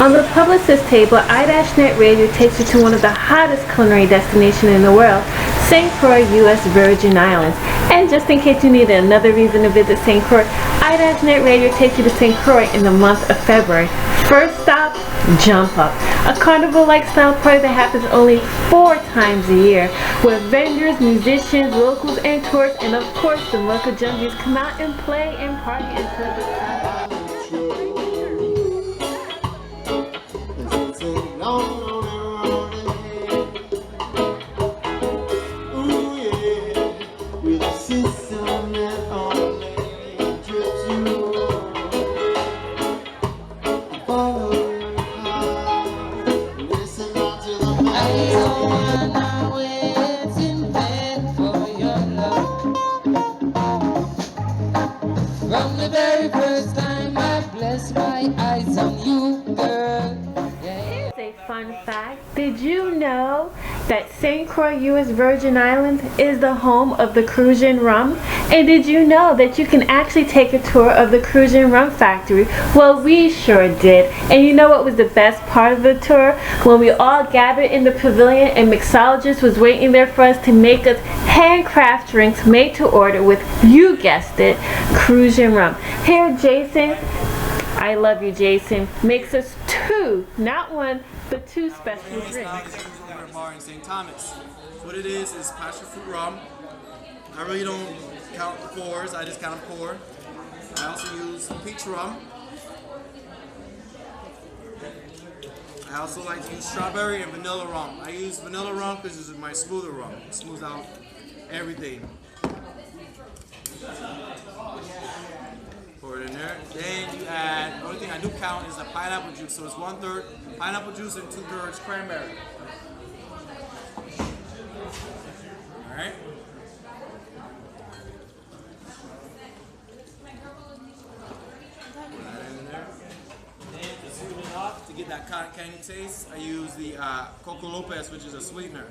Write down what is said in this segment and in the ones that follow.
On the publicist table, i-netradio takes you to one of the hottest culinary destinations in the world, St. Croix, U.S. Virgin Islands. And just in case you need another reason to visit St. Croix, i-netradio takes you to St. Croix in the month of February. First stop, Jump Up, a carnival-like style party that happens only 4 times a year, where vendors, musicians, locals, and tourists, and of course the local junkies come out and play and party until the sun. From the very first time I blessed my eyes on you, girl. Yeah. Here's a fun fact. Did you know that St. Croix, U.S. Virgin Islands is the home of the Crucian rum? And did you know that you can actually take a tour of the Crucian rum factory? Well, we sure did. And you know what was the best part of the tour? When we all gathered in the pavilion and mixologist was waiting there for us to make us handcraft drinks made to order with, you guessed it, Crucian rum. Here, Jason, I love you, Jason, makes us 2, not 1, but 2 special drinks. Bar in St. Thomas. What it is passion fruit rum. I really don't count the pours, I just count a pour. I also use peach rum. I also like to use strawberry and vanilla rum. I use vanilla rum because it's my smoother rum. It smooths out everything. Pour it in there. Then you add, the only thing I do count is the pineapple juice. So it's 1/3 pineapple juice and 2/3 cranberry. Alright. Put that in there. Then to sweeten it up, to get that cotton candy taste, I use the Coco Lopez, which is a sweetener.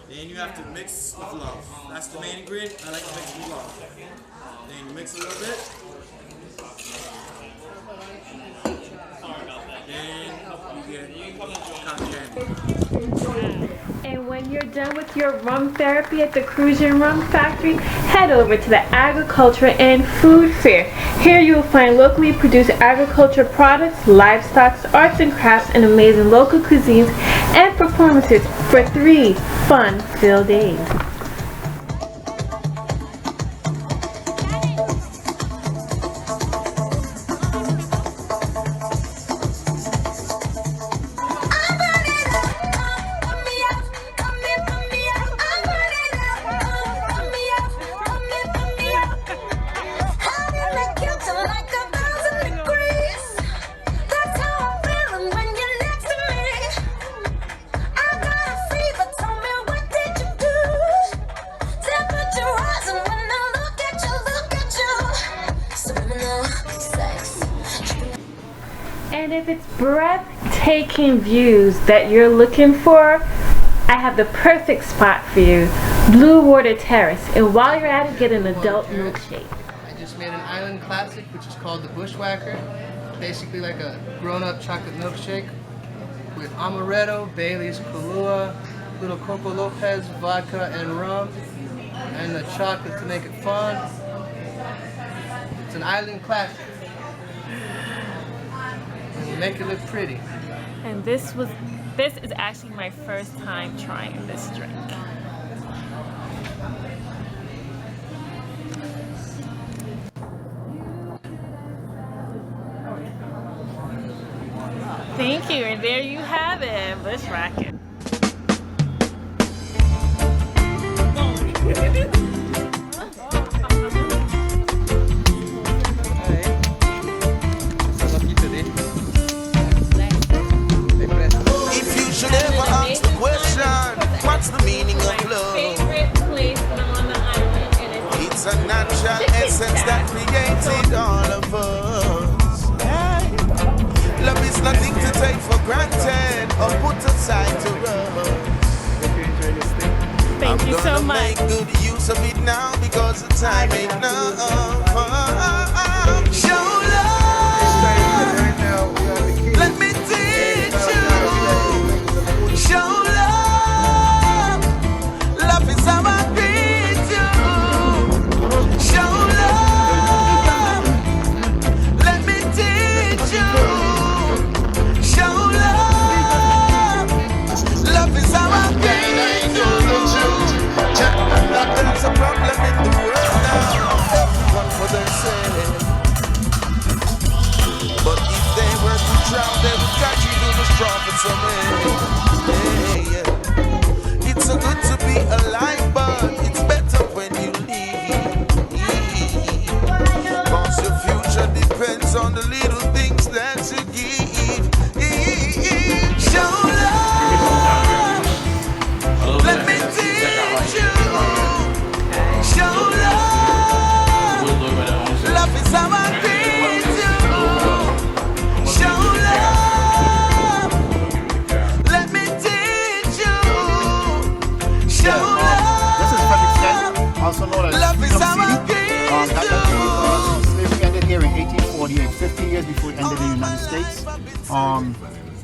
Then you have to mix with love. That's the main ingredient. I like to mix with love. Then you mix a little bit. Then you get cotton candy. And when you're done with your rum therapy at the Crucian Rum Factory, head over to the Agriculture and Food Fair. Here you will find locally produced agriculture products, livestock, arts and crafts, and amazing local cuisines and performances for 3 fun-filled days. And if it's breathtaking views that you're looking for, I have the perfect spot for you, Blue Water Terrace. And while you're at it, get an adult milkshake. I just made an island classic, which is called the Bushwhacker. Basically like a grown-up chocolate milkshake with amaretto, Bailey's, Kahlua, little Coco Lopez, vodka, and rum, and the chocolate to make it fun. It's an island classic. Make it look pretty. And this is actually my first time trying this drink. Thank you, and there you have it, Bushwhacker. What's the meaning of love? It's a natural essence that created all of us. Love is nothing to take for granted or put aside to rust. Thank you so much. I'm gonna make good use of it now because the time ain't enough. Show love. prophets of men. Yeah. It's so good to be alive, but it's better when you leave. Cause your future depends on the little things that you give. Show love. Let me teach you. Show love. Love is how I treat you. Show love. Let me teach you. Show love. This is Frederick Stent, also known as Love is how I slavery ended here in 1848, 50 years before it ended in the United States.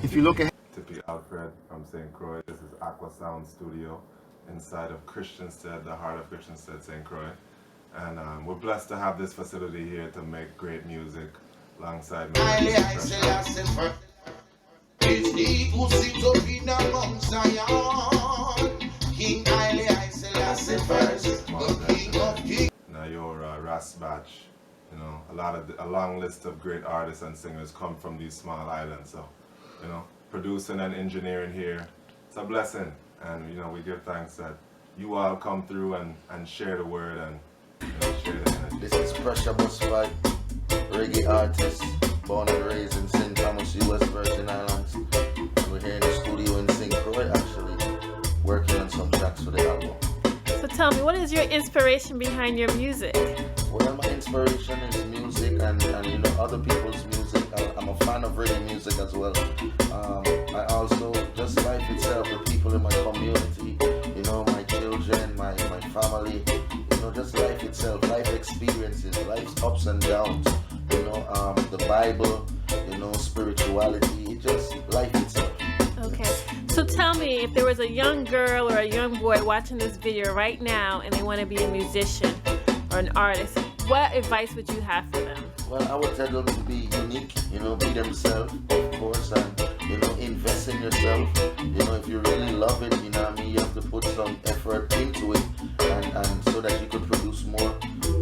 If you look at Tippy Alfred from St. Croix. This is Aqua Sound Studio inside of Christiansted, the heart of Christiansted, St. Croix. And we're blessed to have this facility here to make great music alongside me. It's he who sits up in the Mount Zion. King Haile Selassie first, the King of Kings. Now your Ras Batch, you know, a long list of great artists and singers come from these small islands. So, you know, producing and engineering here, it's a blessing. And you know, we give thanks that you all come through and share the word and share the energy. This is Pressure Busspipe, reggae artist, born and raised in St. Thomas, U.S. Virgin Islands. And we're here in the studio in St. Croix, actually, working on some tracks for the album. So tell me, what is your inspiration behind your music? Well, my inspiration is music and you know, other people's music. I'm a fan of reggae music as well. I also, just life itself, the people in my community, you know, my children, my family, you know, just life itself, life experiences, life's ups and downs, you know, the Bible, you know, spirituality, it just life itself. Okay, so tell me, if there was a young girl or a young boy watching this video right now and they want to be a musician or an artist, what advice would you have for them? Well, I would tell them to be unique, you know, be themselves, of course, and, you know, invest in yourself. You know, if you really love it, you know what I mean, you have to put some effort into it, and so that you could produce more,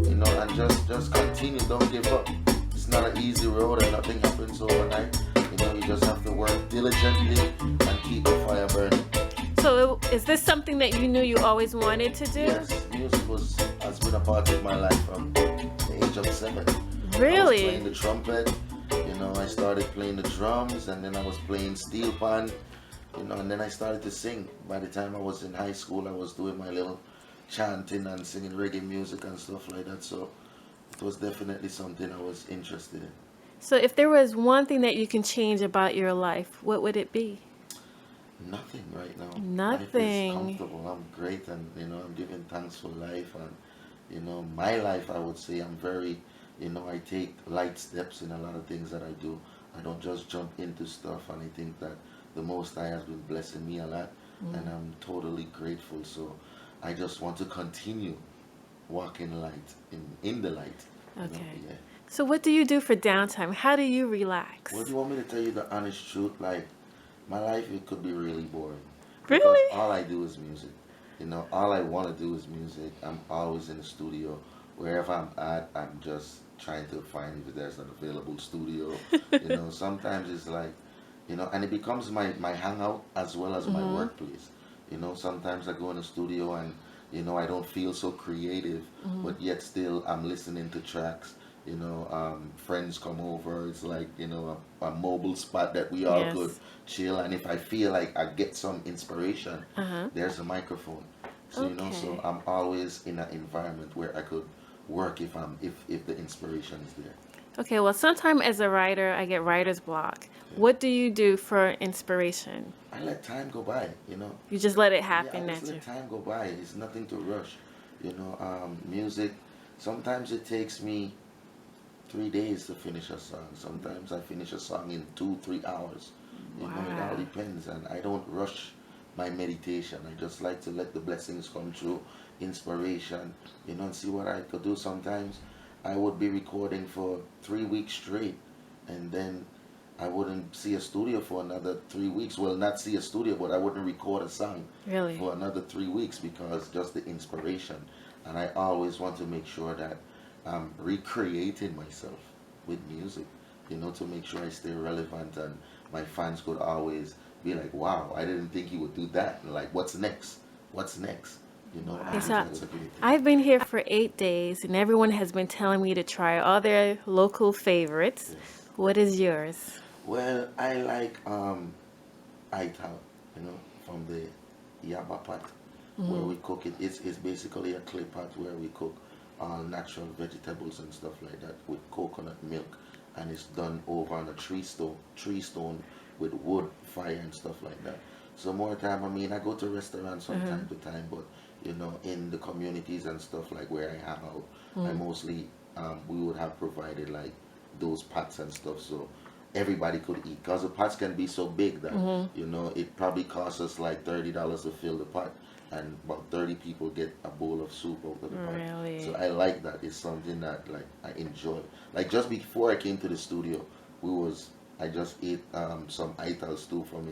you know, and just continue, don't give up. It's not an easy road and nothing happens overnight. You know, you just have to work diligently and keep the fire burning. So is this something that you knew you always wanted to do? Yes, music has been a part of my life from the age of 7. Really? I was playing the trumpet, you know, I started playing the drums, and then I was playing steel pan, you know, and then I started to sing. By the time I was in high school, I was doing my little chanting and singing reggae music and stuff like that, so it was definitely something I was interested in. So if there was one thing that you can change about your life, what would it be? Nothing right now. Nothing. Life is comfortable. I'm great, and you know, I'm giving thanks for life, and you know, my life, I would say I'm very, you know, I take light steps in a lot of things that I do. I don't just jump into stuff, and I think that the Most High has been blessing me a lot, and I'm totally grateful. So I just want to continue walking light, in the light. Okay. You know? Yeah. So what do you do for downtime? How do you relax? Well, do you want me to tell you the honest truth? Like, my life, it could be really boring. Really? Because all I do is music. You know, all I want to do is music. I'm always in the studio. Wherever I'm at, I'm just trying to find if there's an available studio. You know, sometimes it's like, you know, and it becomes my hangout as well as my workplace. You know, sometimes I go in the studio and, you know, I don't feel so creative, but yet still I'm listening to tracks. You know, friends come over. It's like, you know, a mobile spot that we all could chill. And if I feel like I get some inspiration, there's a microphone. So you know, so I'm always in an environment where I could work if the inspiration is there. Okay, well, sometime as a writer, I get writer's block. What do you do for inspiration? I let time go by. You know. You just let it happen. Yeah, I just let time go by. It's nothing to rush. You know, music. Sometimes it takes me 3 days to finish a song. Sometimes I finish a song in 2-3 hours. You know, it all depends, and I don't rush my meditation. I just like to let the blessings come through, inspiration, you know, and see what I could do. Sometimes I would be recording for 3 weeks straight, and then I wouldn't see a studio for another 3 weeks. Well, not see a studio, but I wouldn't record a song for another 3 weeks because just the inspiration. And I always want to make sure that I'm recreating myself with music. you know, to make sure I stay relevant and my fans could always be like, wow, I didn't think he would do that. And like, what's next? What's next? You know, I think So that's a great thing. I've been here for 8 days, and everyone has been telling me to try all their local favorites. Yes. What is yours? Well, I like ital, you know, from the yaba pot where we cook it. It's basically a clay pot where we cook all natural vegetables and stuff like that with coconut milk, and it's done over on a tree stone with wood fire and stuff like that. So more time, I mean, I go to restaurants from time to time, but you know, in the communities and stuff like where I hang out, I mostly we would have provided like those pots and stuff so everybody could eat, because the pots can be so big that you know, it probably costs us like $30 to fill the pot, and about 30 people get a bowl of soup out of the pot. Really? So I like that. It's something that like I enjoy. Like just before I came to the studio, I just ate some ital stew from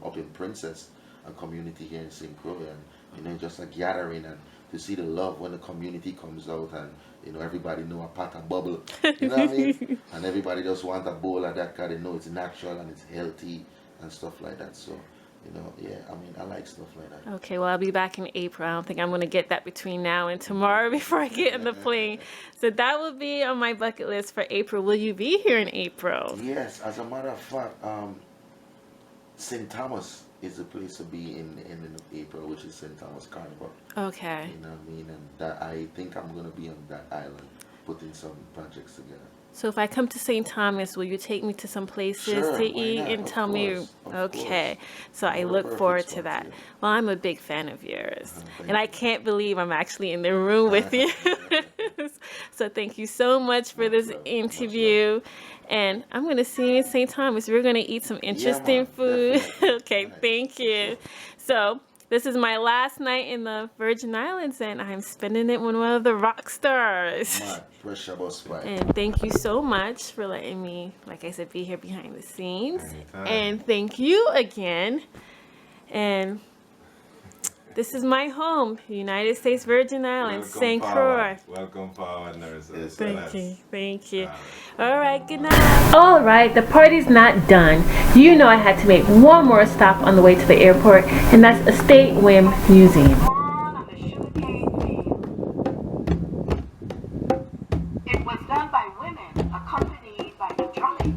up in Princess, a community here in St. Croix, and you know, just a gathering and to see the love when the community comes out, and you know, everybody know a pot and bubble, you know what I mean? And everybody just want a bowl of that because they know it's natural and it's healthy and stuff like that. So, you know, yeah, I mean, I like stuff like that. Okay, well, I'll be back in April. I don't think I'm going to get that between now and tomorrow before I get on the plane. So that will be on my bucket list for April. Will you be here in April? Yes, as a matter of fact, St. Thomas is a place to be in April, which is St. Thomas Carnival. Okay. You know what I mean? And that, I think I'm going to be on that island putting some projects together. So if I come to St. Thomas, will you take me to some places Sure, to why eat not? and Of tell me? course, of Okay. course. So I You're a look perfect forward to spot, that. yeah. Well, I'm a big fan of yours. Thank And I you. can't believe I'm actually in the room with you. So thank you so much for this problem. interview. And I'm going to see you in St. Thomas. We're going to eat some interesting man, food. definitely. Okay, Right. thank you. So this is my last night in the Virgin Islands, and I'm spending it with one of the rock stars. My pressure Busspipe. And thank you so much for letting me, like I said, be here behind the scenes. Anytime. And thank you again. And this is my home, United States Virgin Islands, St. Croix. Welcome forward, Nerisa. Yes, Thank you. Thank you. All All right, good night. All right, the party's not done. You know I had to make one more stop on the way to the airport, and that's Estate Whim Museum. It was done by women, accompanied by the drumming.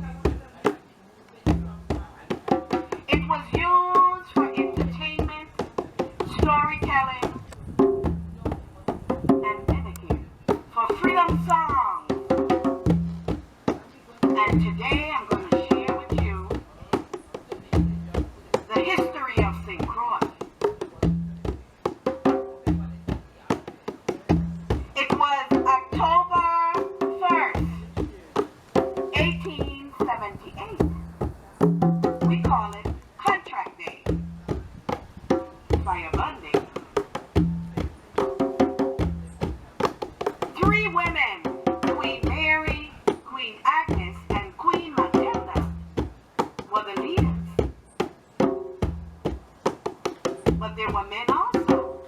It was used for entertainment, storytelling, and mimicking, for freedom songs. And today I'm going to share with you the history of St. Croix. It was October 1st, 1878. We call it Contract Day. Fire Monday. 3 women, Queen Mary, Queen Agnes, and Queen Matilda, were the leaders. But there were men also.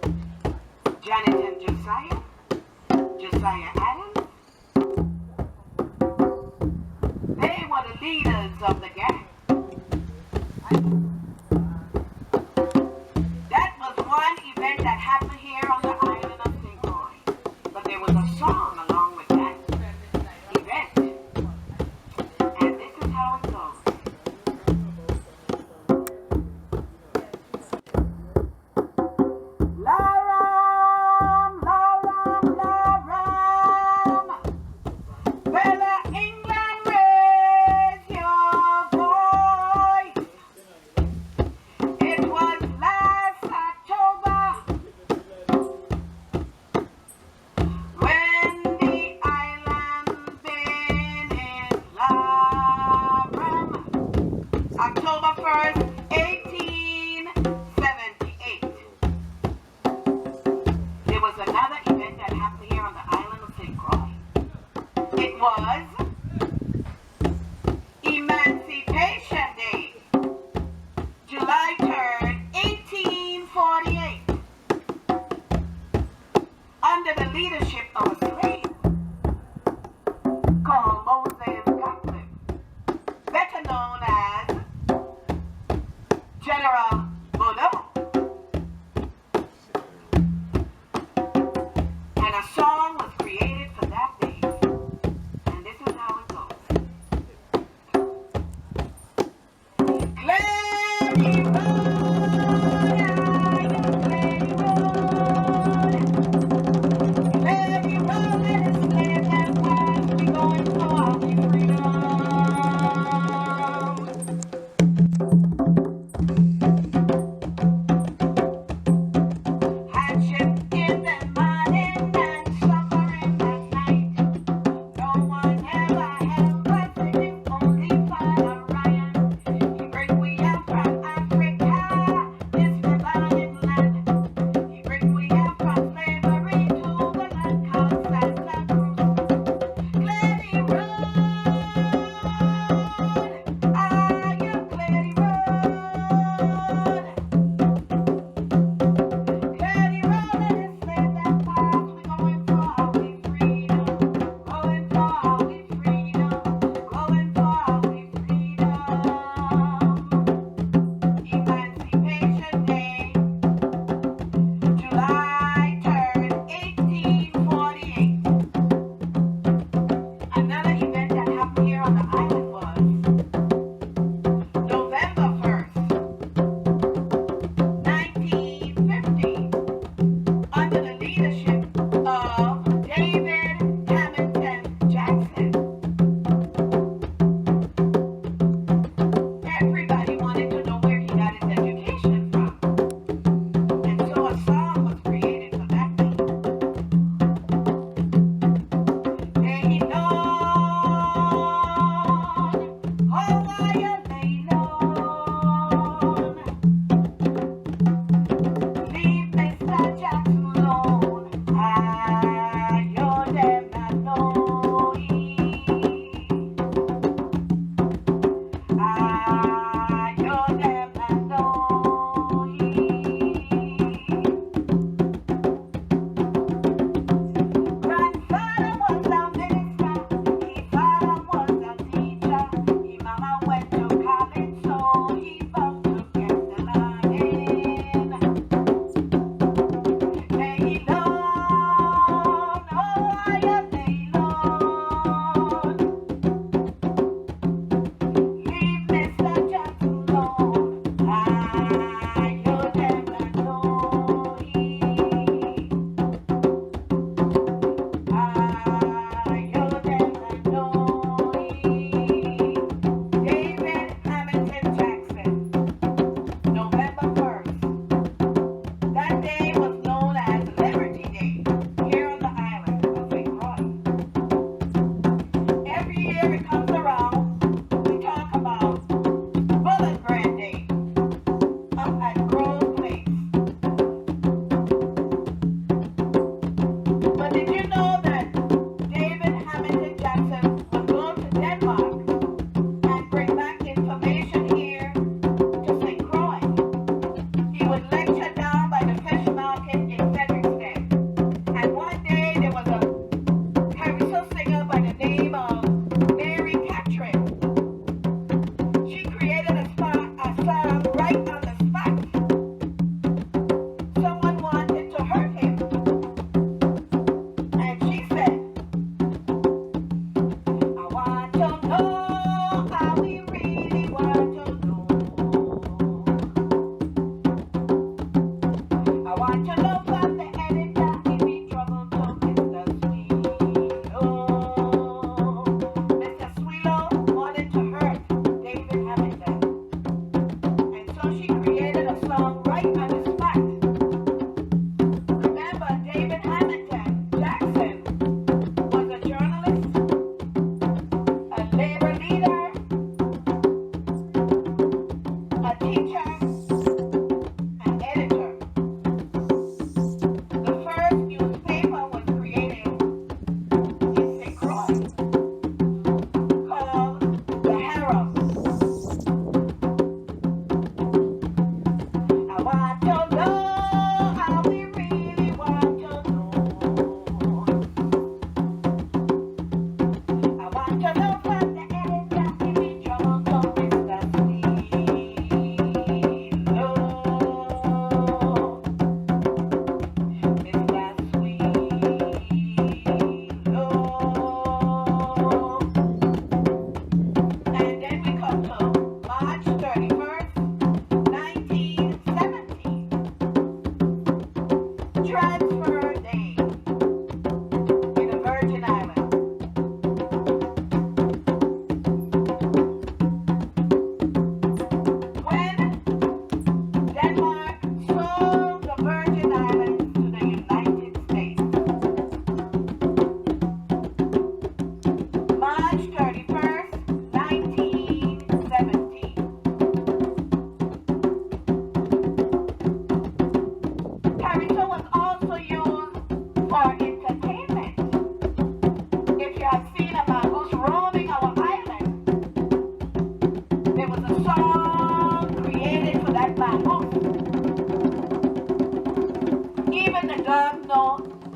Janet and Josiah Adams. They were the leaders of the gang. That was one event that happened here on the island of St. Croix. But there was a song along with that event. And this is how it goes. Laram, Laram, Laram. Bella England, raise your voice. It was last October when the island been in Laram. October 1st, 1878. There was another event that happened here on the island of St. Croix. It was Emancipation Day, July 3rd, 1848. Under the leadership of a slave called Moses Gottlieb.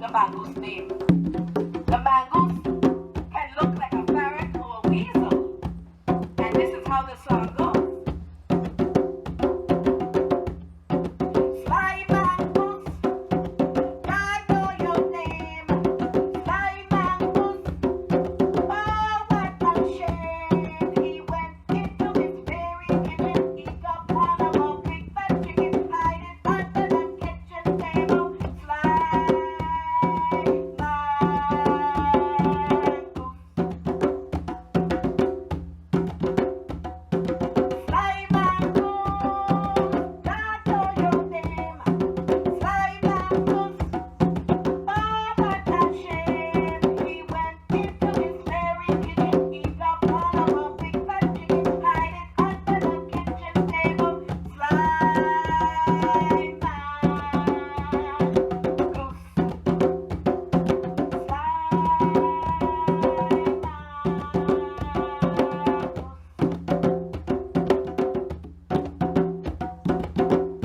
the mongoose name. The mongoose can look like a ferret or a weasel. And this is how the song goes. Sly mongoose, God know your name. Sly mongoose, oh what a shame. He went into his very kitchen, eat up one of our big fat chickens, hide it under the kitchen table. Sly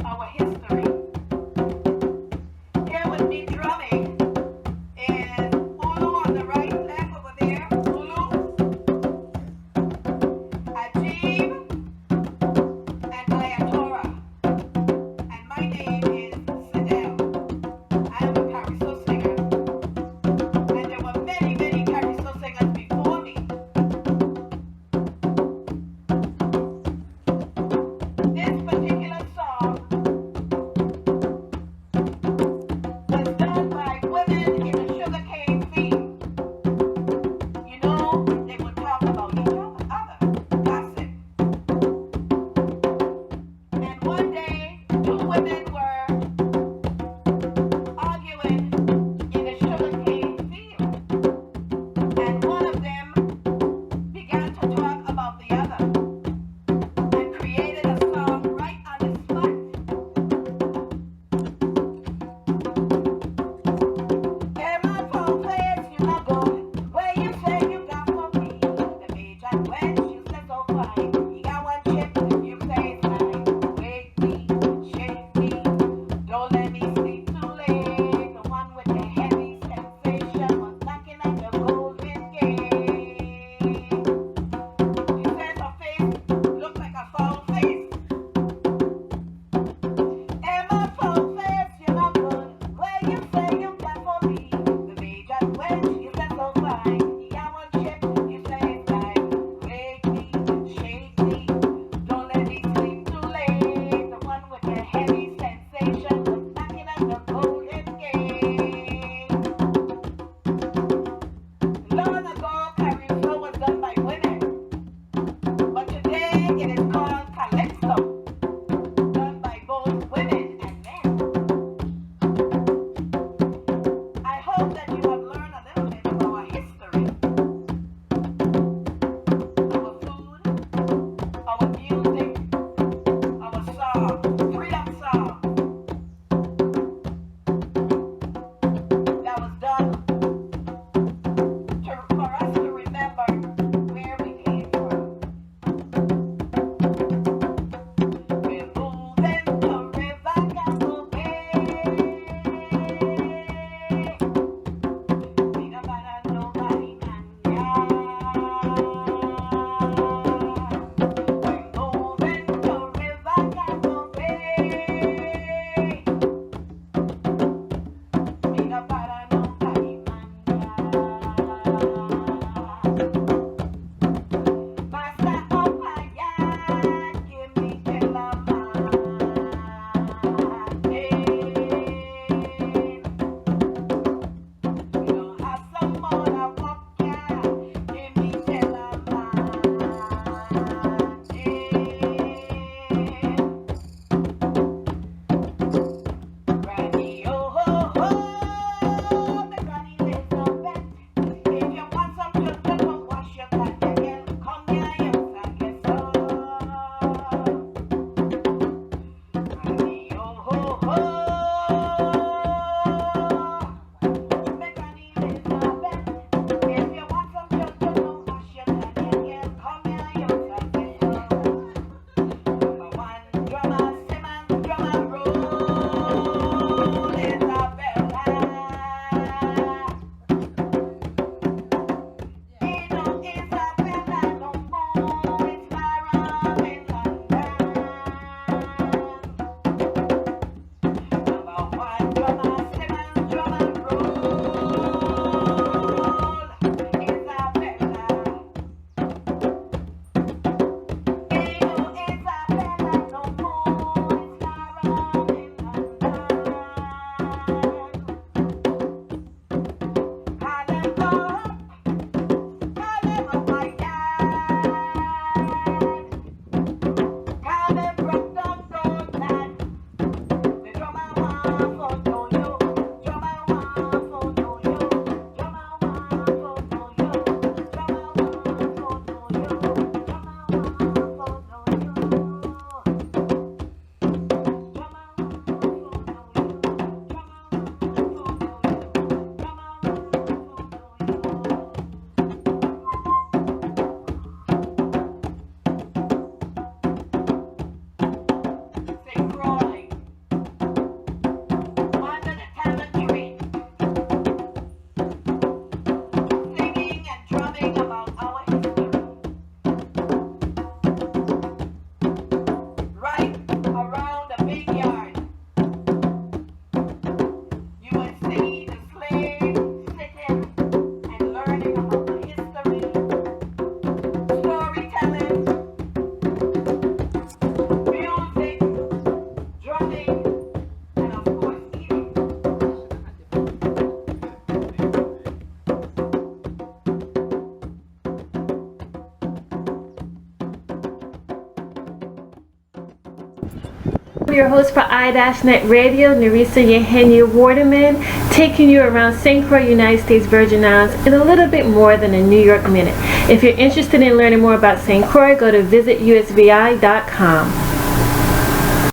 our history. Here with me drumming is Ulu on the right, left over there. Ulu, Ajib, and Ayatora. And my name is Sidel. I am a carousel singer. And there were many, many carousel singers before me. This particular song was done by women in the sugarcane field. You know, they would talk about each other, gossip. And one day, two women were arguing in the sugarcane field. And one of them began to talk about the other and created a song right on the spot. Emma phone place, you not go where you say you got for me. The major when you say so fine. You got one chip, you say it's mine. Wake me, shake me, don't let me sleep too late. The one with the heavy sensation was knocking at the golden gate. She says her face looked like a foul face. Emma phone face, you not good. Where you say you got for me. The major when you say so fine. You got one chip, you say it's mine. Wake me, shake me, I'm your host for i-netradio, Nerisa Eugenia Waterman, taking you around St. Croix, United States Virgin Islands in a little bit more than a New York minute. If you're interested in learning more about St. Croix, go to visitusvi.com.